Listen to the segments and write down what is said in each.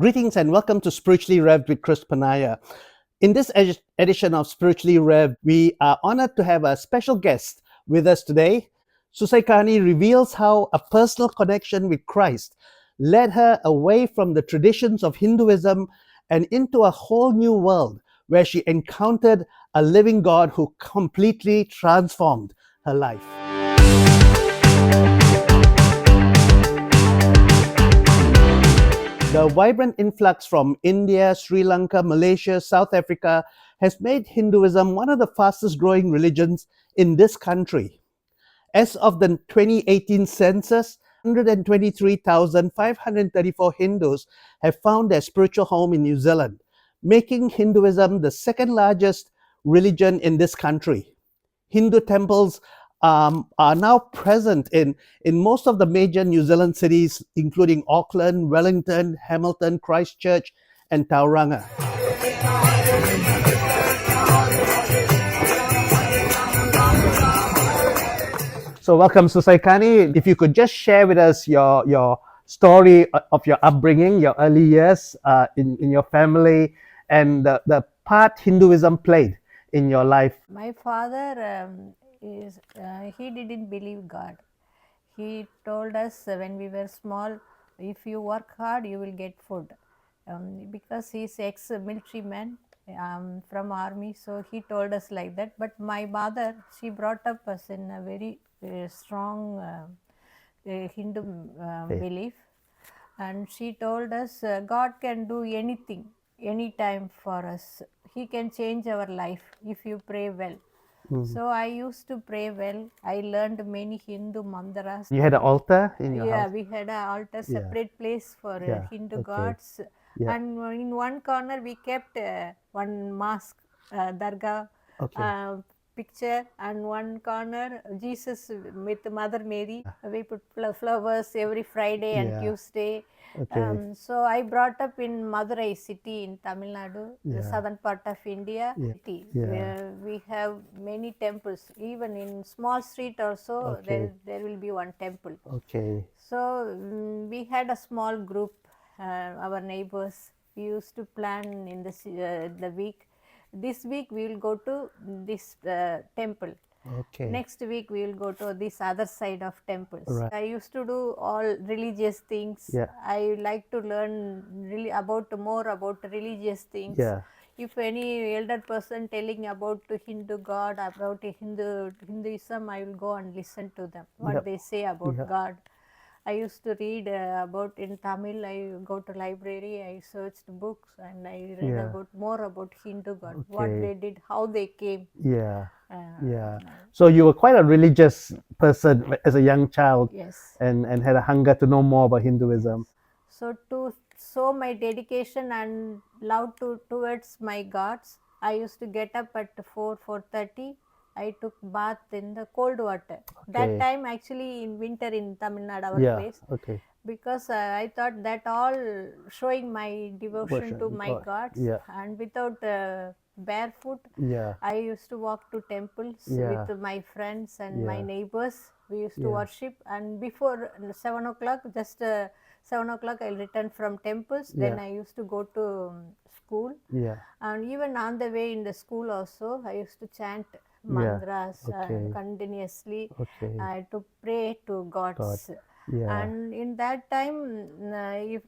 Greetings and welcome to Spiritually Revved with Chris Panaya. In this edition of Spiritually Revved, we are honored to have a special guest with us today. Susaikani reveals how a personal connection with Christ led her away from the traditions of Hinduism and into a whole new world where she encountered a living God who completely transformed her life. The vibrant influx from India, Sri Lanka, Malaysia, South Africa has made Hinduism one of the fastest growing religions in this country. As of the 2018 census, 123,534 Hindus have found their spiritual home in New Zealand, making Hinduism the second largest religion in this country. Hindu temples are now present in most of the major New Zealand cities, including Auckland, Wellington, Hamilton, Christchurch, and Tauranga. So welcome, Susaikani. If you could just share with us your story of your upbringing, your early years in your family, and the part Hinduism played in your life. My father he didn't believe God. He told us when we were small, if you work hard, you will get food. Because he's ex-military man from army, so he told us like that. But my mother, she brought up us in a very strong Hindu belief, and she told us God can do anything, anytime for us. He can change our life if you pray well. So I used to pray well. I learned many Hindu mantras. You had an altar in your Yeah, house? we had an altar, separate place for Hindu okay. gods. Yeah. And in one corner we kept one mosque, dargah picture, and one corner Jesus with Mother Mary. We put flowers every Friday and Tuesday. Okay. So I brought up in Madurai city in Tamil Nadu, the southern part of India. City. We have many temples. Even in small street also, there will be one temple. Okay. So we had a small group, our neighbors. We used to plan in the week. This week we will go to this temple. Okay. Next week we will go to this other side of temples. Right. I used to do all religious things. Yeah. I like to learn really more about religious things. Yeah. If any elder person telling about Hindu God, about Hinduism, I will go and listen to them, what they say about God. I used to read about in Tamil. I go to library, I searched books, and I read about more about Hindu God, what they did, how they came. Yeah. So you were quite a religious person as a young child. Yes. And had a hunger to know more about Hinduism. So to show my dedication and love towards my gods, I used to get up at 4:30. I took bath in the cold water. That time actually in winter in Tamil Nadu, our place. Okay. Because I thought that all showing my devotion to my gods. And without barefoot, I used to walk to temples with my friends and my neighbors. We used to worship, and before 7 o'clock, just 7 o'clock, I'll return from temples. Then I used to go to school. And even on the way in the school also, I used to chant mantras continuously to pray to gods. And in that time,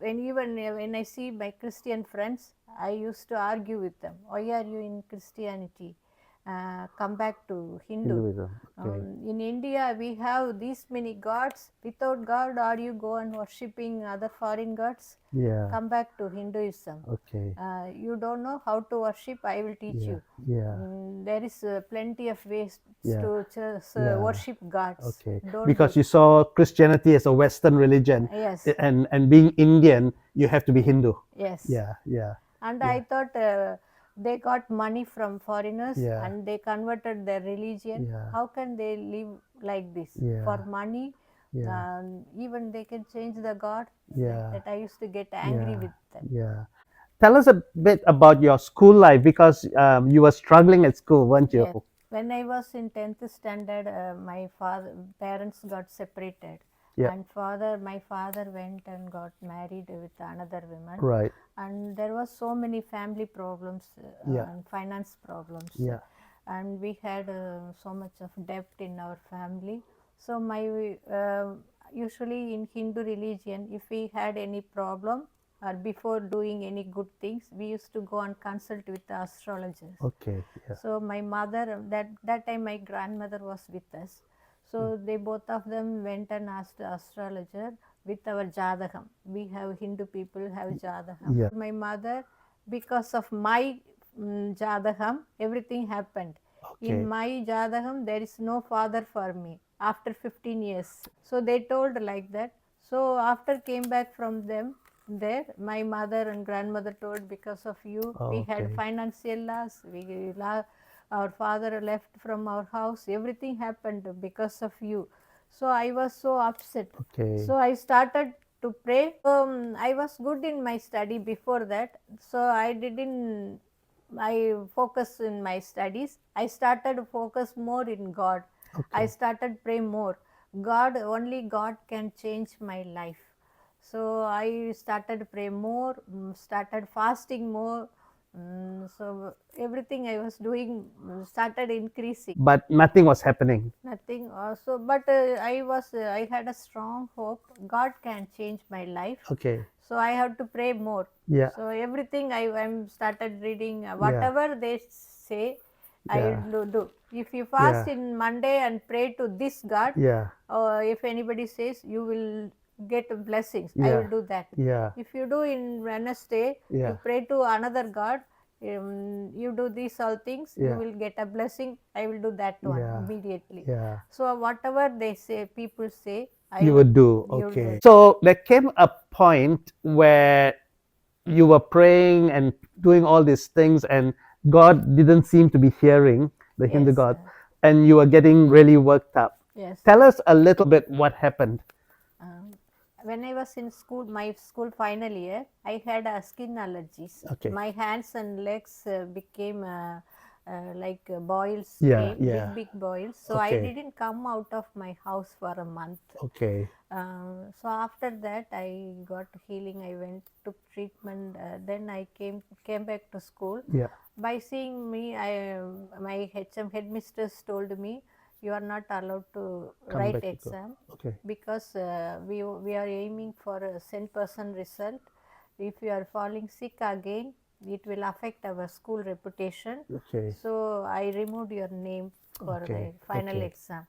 even when I see my Christian friends, I used to argue with them. Why are you in Christianity? Come back to Hinduism. In India, we have these many gods. Without God, are you go and worshipping other foreign gods? Come back to Hinduism. You don't know how to worship, I will teach you. There is plenty of ways to worship gods. Because you saw Christianity as a Western religion. Yes. And being Indian, you have to be Hindu. Yes. Yeah. And I thought they got money from foreigners and they converted their religion. How can they live like this? For money, even they can change the God. That I used to get angry with them. Tell us a bit about your school life, because you were struggling at school, weren't you? When I was in 10th standard, my parents got separated. And my father went and got married with another woman. Right. And there was so many family problems and finance problems. And we had so much of debt in our family. So usually in Hindu religion, if we had any problem or before doing any good things, we used to go and consult with the astrologers. Okay. So my mother, that time my grandmother was with us. So they both of them went and asked the astrologer with our jadagam. We have Hindu people have jadagam. My mother, because of my jadagam, everything happened. In my jadagam, there is no father for me after 15 years. So they told like that. So after came back from them, there my mother and grandmother told, because of you we had financial loss, our father left from our house, everything happened because of you. So I was so upset. So I started to pray. I was good in my study before that, so I focus in my studies. I started to focus more in God. I started pray more. Only God can change my life. So I started pray more, started fasting more. So everything I was doing started increasing. But nothing was happening. Nothing also, but I had a strong hope. God can change my life. So I have to pray more. So everything I'm started reading, whatever they say, I do. If you fast in Monday and pray to this God, if anybody says you will get blessings, I will do that. If you do in Wednesday, you pray to another God, you do these all things, you will get a blessing, I will do that one immediately. So whatever they say, people say, You would do. So there came a point where you were praying and doing all these things, and God didn't seem to be hearing the Hindu God, and you were getting really worked up. Tell us a little bit what happened. When I was in school, my school final year, I had skin allergies. My hands and legs became like boils, big boils. So I didn't come out of my house for a month. So after that, I got healing. I went took treatment. Then I came back to school. By seeing me, my headmistress told me, you are not allowed to write exam because we are aiming for a 100% result. If you are falling sick again, it will affect our school reputation. So I removed your name for the final exam.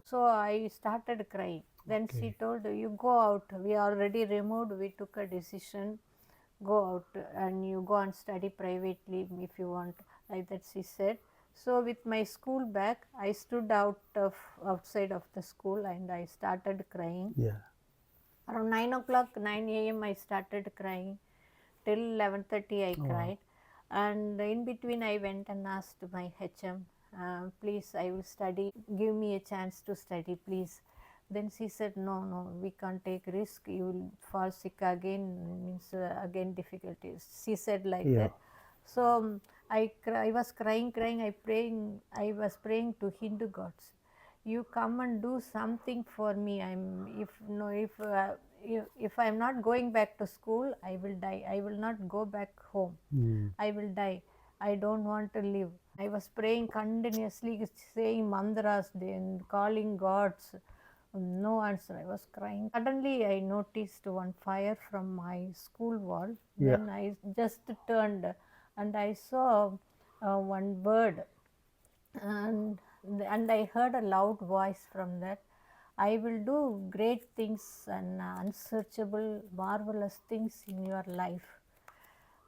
So I started crying. Then she told, you go out. We already removed. We took a decision. Go out and you go and study privately if you want. Like that she said. So with my school bag, I stood outside of the school and I started crying. Around 9 o'clock, 9 a.m. I started crying. Till 11:30 I cried. And in between I went and asked my HM, please, I will study. Give me a chance to study, please. Then she said, no, we can't take risk. You will fall sick again, means again difficulties. She said like that. So I was crying. I was praying to Hindu gods. You come and do something for me. If I'm not going back to school, I will die. I will not go back home. I will die. I don't want to live. I was praying continuously, saying mantras, then calling gods. No answer. I was crying. Suddenly, I noticed one fire from my school wall. Then I just turned and I saw one bird, and I heard a loud voice from that. I will do great things and unsearchable, marvelous things in your life.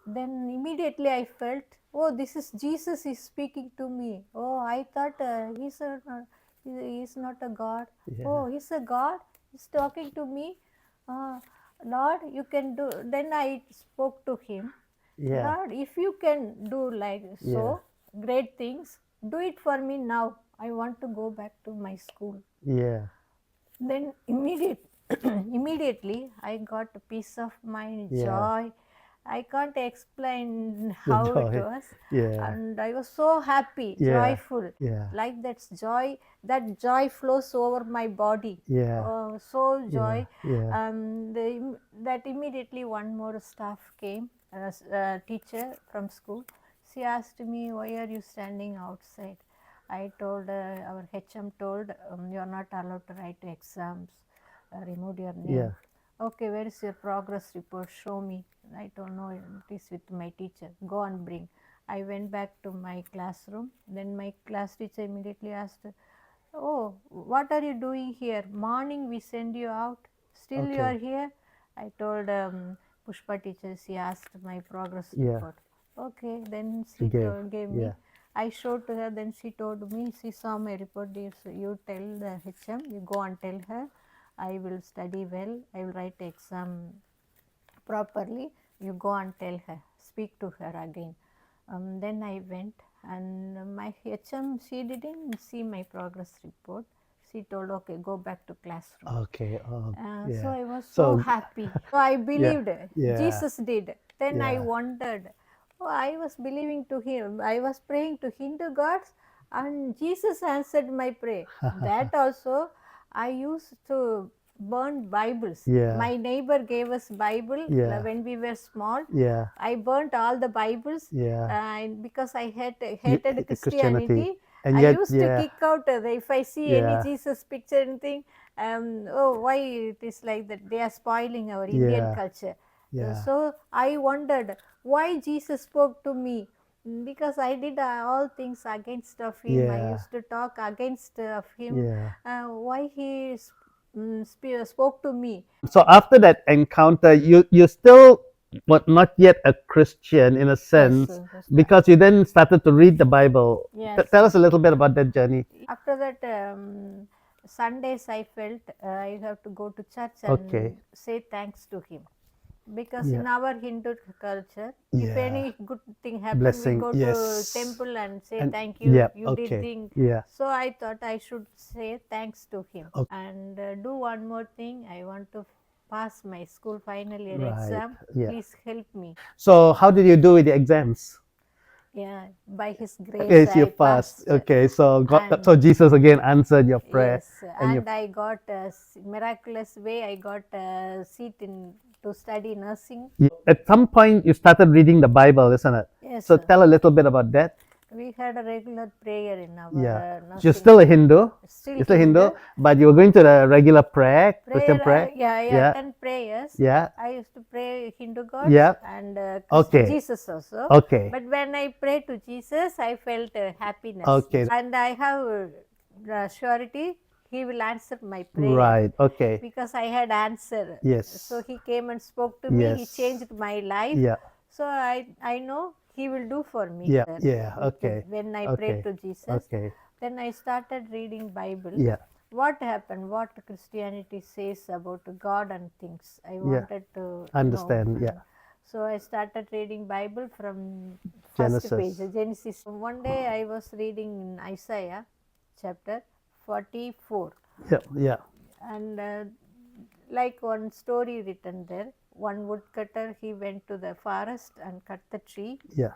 Then immediately I felt, oh, this is Jesus is speaking to me. Oh, I thought he's not a God. Oh, he's a God. He's talking to me. Lord, you can do. Then I spoke to him. Lord, if you can do like so great things, do it for me now. I want to go back to my school. Then immediately I got a peace of mind, joy, I can't explain The how it joy. was. Yeah. And I was so happy, Yeah. joyful. Yeah. Like that joy flows over my body. Yeah. So Yeah. joy. Yeah. That immediately one more staff came, a teacher from school. She asked me, "Why are you standing outside?" I told our HM told, "You are not allowed to write exams. Remove your Yeah. name." Okay, where is your progress report? Show me. I don't know. It is with my teacher. Go and bring. I went back to my classroom. Then my class teacher immediately asked, "Oh, what are you doing here? Morning we send you out. Still you Okay. are here?" I told Pushpa teacher. She asked my progress Yeah. report. Okay, then She she gave. gave me. Yeah. I showed to her. Then she told me, she saw my report. You tell the HM. You go and tell her. I will study well. I will write exam properly. You go and tell her. Speak to her again. Then I went, and my HM, she didn't see my progress report. She told, okay, go back to classroom. Okay. Oh, So yeah. I was so So, happy. So I yeah. believed Yeah. Jesus did. Then I Yeah. wondered. Oh, I was believing to him. I was praying to Hindu gods, and Jesus answered my prayer. That also, I used to burn Bibles. Yeah. My neighbor gave us Bible Yeah. when we were small. Yeah. I burnt all the Bibles Yeah. because I hated The Christianity. Christianity. And I yet, used to yeah. kick out if I see any Yeah. Jesus picture, anything. Oh, why it is like that? They are spoiling our Indian Yeah. culture. Yeah. So I wondered why Jesus spoke to me. Because I did all things against of him. I Yeah. used to talk against of him. Yeah. Why he spoke to me? So after that encounter, you still but not yet a Christian in a Yes, sense, because you then started to read the Bible. yes. Tell us a little bit about that journey. After that, Sundays I felt I have to go to church Okay. and say thanks to him. Because Yeah. in our Hindu culture, if Yeah. any good thing happen, we Blessing. go to Yes. temple and say And thank you, yeah. you did Okay. thing. Yeah. So I thought I should say thanks to him. Okay. And do one more thing. I want to pass my school final year Right. exam. Yeah. Please help me. So how did you do with the exams? Yeah, by His grace Yes, you I passed. passed. Okay. So And so Jesus again answered your prayer, yes, and you. and I got a miraculous way. I got a seat in to study nursing. At some point, you started reading the Bible, isn't it? Yes, So tell a little bit about that. we had a regular prayer in our Yeah. You're nursing still a school. Hindu. Still You're still Hindu, Hindu. but you were going to the regular prayer, Christian Prayer, prayer. yeah, I Yeah. attend prayers. Yeah. I used to pray Hindu gods Yeah. and Okay. Jesus also. Okay. But when I pray to Jesus, I felt happiness. Okay. And I have surety He will answer my prayer. Right. Okay. Because I had answer. Yes. So He came and spoke to me. He Yes. changed my life. Yeah. So I know He will do for me. Yeah. Yeah. Okay. When I prayed Okay. to Jesus, Okay. then I started reading Bible. Yeah. What happened? What Christianity says about God and things. I Yeah. wanted to Understand. know. Yeah. So I started reading Bible from first Genesis. page, Genesis. One day I was reading in Isaiah chapter 44. Yeah. Yeah. And like one story written there, one woodcutter, he went to the forest and cut the tree. Yeah.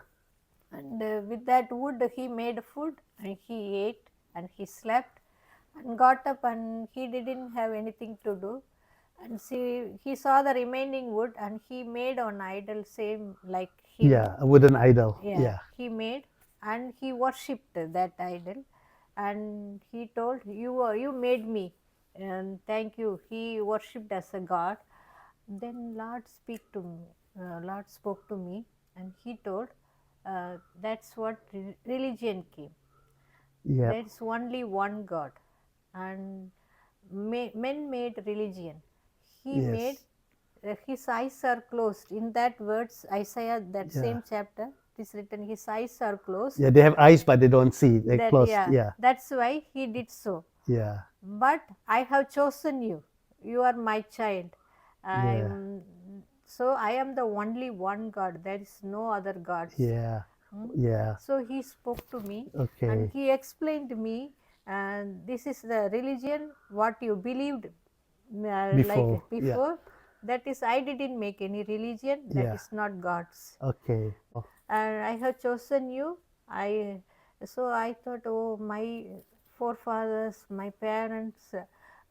And with that wood he made food and he ate and he slept and got up, and he didn't have anything to do. And he saw the remaining wood and he made an idol same like him. Yeah. A wooden idol. Yeah, Yeah. he made, and he worshipped that idol. And he told, you made me, and thank you. He worshipped as a god. Then Lord spoke to me, and he told, that's what religion came. Yeah. There's only one God, and men made religion. He Yes. made his eyes are closed. In that words, Isaiah, that Yeah. same chapter, it is written, his eyes are closed. Yeah. They have eyes, but they don't see. They're closed. Yeah, Yeah. that's why he did so. Yeah. But I have chosen you. You are my child. So I am the only one God. There is no other gods. Yeah. Yeah. So he spoke to me, Okay. and he explained to me, and this is the religion what you believed Before. like before. that is, I didn't make any religion. That is not God's. Okay. And I have chosen you. So I thought, oh, my forefathers, my parents,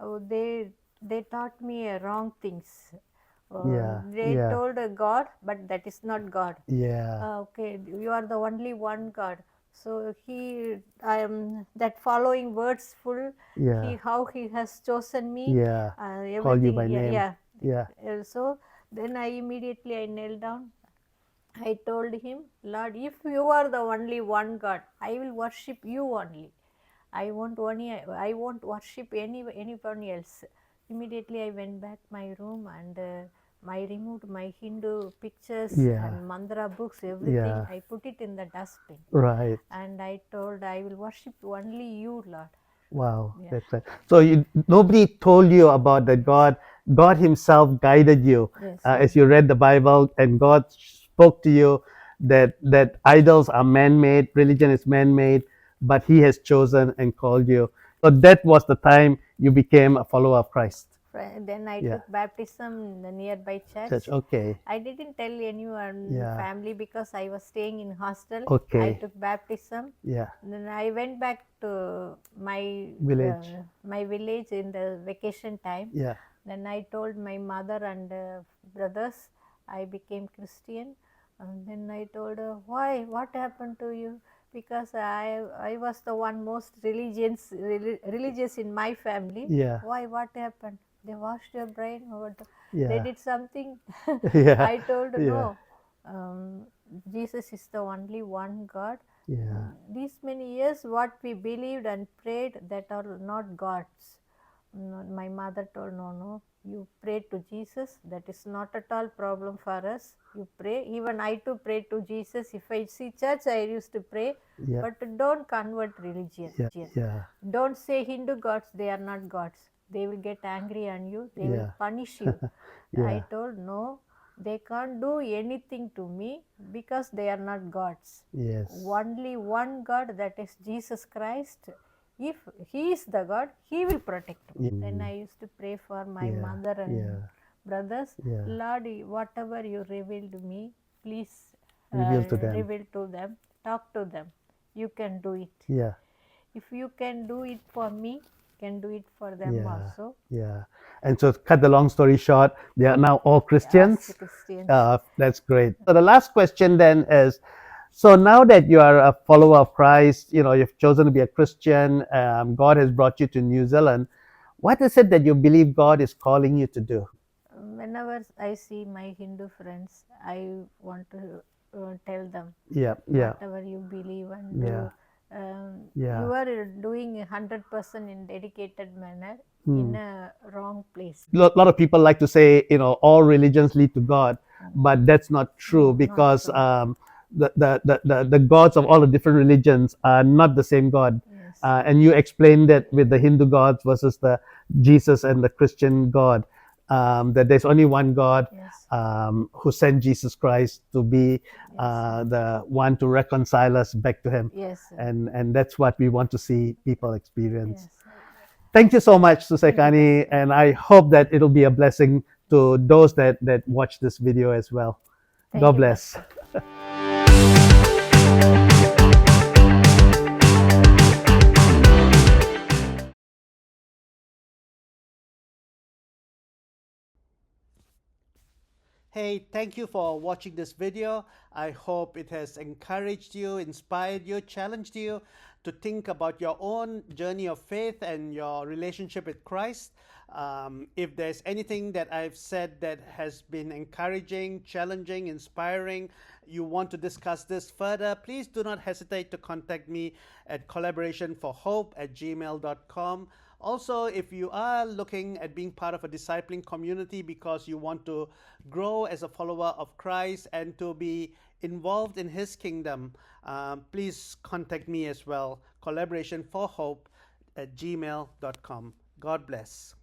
they taught me wrong things. They told God, but that is not God. Okay, you are the only one God. So I am that following words full. How he has chosen me. Everything. Call you by name. So then I knelt down. I told him, Lord, if you are the only one God, I will worship you only. I won't worship anyone else. Immediately I went back my room and I removed my Hindu pictures and mantra books, everything. I put it in the dustbin. Right. And I told, I will worship only you, Lord. Wow, that's right. So nobody told you about that God Himself guided you as you read the Bible, and God spoke to you that idols are man-made, religion is man-made, but He has chosen and called you. So that was the time you became a follower of Christ. Then I took baptism in the nearby church. Okay. I didn't tell anyone family because I was staying in hostel. Okay. I took baptism. Then I went back to my village in the vacation time. Then I told my mother and brothers I became Christian. And then I told her, why? What happened to you? Because I was the one most religious in my family. Why? What happened? They washed your brain, or they did something. I told no. Jesus is the only one God. These many years, what we believed and prayed, that are not gods. My mother told, no, you pray to Jesus. That is not at all problem for us. You pray. Even I too pray to Jesus. If I see church, I used to pray. But don't convert religion. Don't say Hindu gods, they are not gods. They will get angry on you. They will punish you. I told, no, they can't do anything to me because they are not gods. Only one God, that is Jesus Christ. If He is the God, He will protect me. Then I used to pray for my mother and brothers. Lord, whatever you revealed me, please reveal to them. Talk to them. You can do it. If you can do it for me, can do it for them also. And so, cut the long story short, they are now all Christians. Christians. That's great. So the last question then is, so now that you are a follower of Christ, you've chosen to be a Christian, God has brought you to New Zealand. What is it that you believe God is calling you to do? Whenever I see my Hindu friends, I want to tell them, whatever you believe and do, you are doing 100% in dedicated manner in a wrong place. A lot of people like to say, all religions lead to God, but that's not true, because the gods of all the different religions are not the same God. And you explained that with the Hindu gods versus the Jesus and the Christian God, that there's only one God who sent Jesus Christ to be the one to reconcile us back to Him. And that's what we want to see people experience. Thank you so much, Susaikani, and I hope that it'll be a blessing to those that watch this video as well. God bless. Hey, thank you for watching this video. I hope it has encouraged you, inspired you, challenged you to think about your own journey of faith and your relationship with Christ. If there's anything that I've said that has been encouraging, challenging, inspiring, you want to discuss this further, please do not hesitate to contact me at collaborationforhope@gmail.com. Also, if you are looking at being part of a discipling community because you want to grow as a follower of Christ and to be involved in His kingdom, please contact me as well, collaborationforhope@gmail.com. God bless.